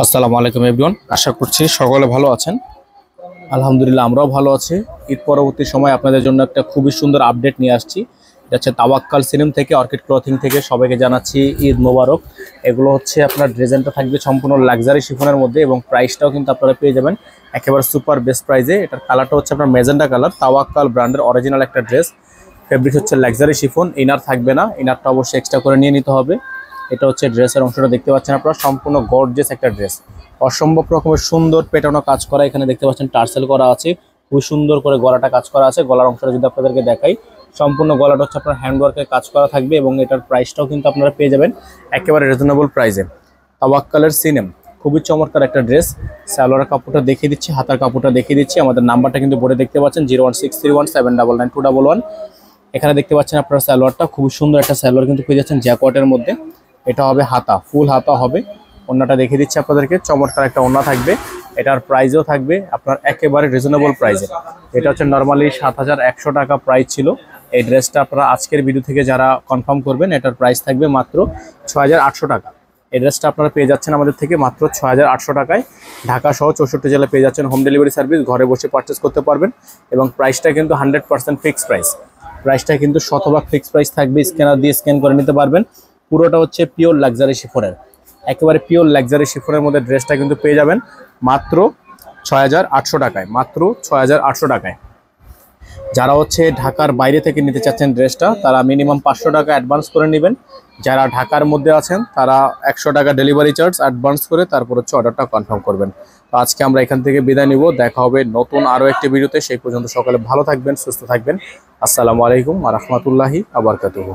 আসসালামু আলাইকুম এভরিওয়ান, আশা করছি সকলে ভালো আছেন। আলহামদুলিল্লাহ আমরাও ভালো আছি। ঈদ পরবর্তী সময় আপনাদের জন্য একটা খুবই সুন্দর আপডেট নিয়ে আসছি। এটা হচ্ছে তাওয়াক্কাল সিনেম থেকে, অর্কিড ক্লথিং থেকে সবাইকে জানাচ্ছি ঈদ মোবারক। এগুলো হচ্ছে আপনার ডিজাইনটা থাকবে সম্পূর্ণ লাক্সারি শিফনের মধ্যে এবং প্রাইসটাও কিন্তু আপনারা পেয়ে যাবেন একেবারে সুপার বেস্ট প্রাইসে। এটার কালারটা হচ্ছে আপনার মেজেন্ডা কালার, তাওয়াক্কাল ব্র্যান্ডের অরিজিনাল একটা ড্রেস। ফেব্রিক হচ্ছে লাক্সারি শিফন, ইনার থাকবে না, ইনারটা অবশ্যই এক্সট্রা করে নিয়ে নিতে হবে। এটা হচ্ছে ড্রেসের অংশটা দেখতে পাচ্ছেন আপনারা, সম্পূর্ণ গর্জিয়াস একটা ড্রেস, অসম্ভব রকমের সুন্দর পেটানো কাজ করা। এখানে দেখতে পাচ্ছেন টার্সেল করা আছে, খুব সুন্দর করে গলাটা কাজ করা আছে। গলার অংশটা যদি আপনাদেরকে দেখাই, সম্পূর্ণ গলাটা হচ্ছে আপনার হ্যান্ডওয়ার্কের কাজ করা থাকবে এবং এটার প্রাইসটাও কিন্তু আপনারা পেয়ে যাবেন একেবারে রিজনেবল প্রাইসে। তাওয়াক্কালের সিনেম, খুবই চমৎকার একটা ড্রেস। সালোয়ার কাপড়টা দেখিয়ে দিচ্ছি, হাতার কাপড়টা দেখিয়ে দিচ্ছি। আমাদের নাম্বারটা কিন্তু বোর্ডে দেখতে পাচ্ছেন 01631799211। এখানে দেখতে পাচ্ছেন আপনারা সালোয়ারটা, খুবই সুন্দর একটা সালোয়ার কিন্তু পেয়ে যাচ্ছেন জ্যাকোয়ার্টের মধ্যে। এটা হবে হাতা, ফুল হাতা হবে। ওন্নাটা দেখিয়ে দিচ্ছি আপনাদেরকে, চমৎকার একটা ওন্না থাকবে। এটার প্রাইসও থাকবে আপনার একেবারে রিজনেবল প্রাইসে। এটা হচ্ছে নর্মালি 7100 টাকা প্রাইস ছিল। এই ড্রেসটা আপনারা আজকের ভিডিও থেকে যারা কনফার্ম করবেন, এটার প্রাইস থাকবে মাত্র 6800 টাকা। এই ড্রেসটা আপনারা পেয়ে যাচ্ছেন আমাদের থেকে মাত্র 6800 টাকায়। ঢাকা সহ 64 জেলায় পেয়ে যাচ্ছেন হোম ডেলিভারি সার্ভিস, ঘরে বসে পারচেস করতে পারবেন। এবং প্রাইসটা কিন্তু 100% ফিক্সড প্রাইস। প্রাইসটা কিন্তু শতভাগ ফিক্সড প্রাইস থাকবে, স্ক্যানার দিয়ে স্ক্যান করে নিতে পারবেন। পুরোটা হচ্ছে পিওর লাক্সারি শিফনের, একেবারে পিওর লাক্সারি শিফনের মধ্যে ড্রেসটা কিন্তু পেয়ে যাবেন মাত্র 6800 টাকায়, মাত্র 6800 টাকায়। যারা হচ্ছে ঢাকার বাইরে থেকে নিতে চাচ্ছেন ড্রেসটা, তারা মিনিমাম 500 টাকা অ্যাডভান্স করে নেবেন। যারা ঢাকার মধ্যে আছেন তারা 100 টাকা ডেলিভারি চার্জ অ্যাডভান্স করে তারপর হচ্ছে অর্ডারটা কনফার্ম করবেন। তো আজকে আমরা এখান থেকে বিদায় নিব, দেখা হবে নতুন আরও একটি ভিডিওতে। সেই পর্যন্ত সকলে ভালো থাকবেন, সুস্থ থাকবেন। আসসালামু আলাইকুম ওয়া রাহমাতুল্লাহি ওয়া বারাকাতুহু।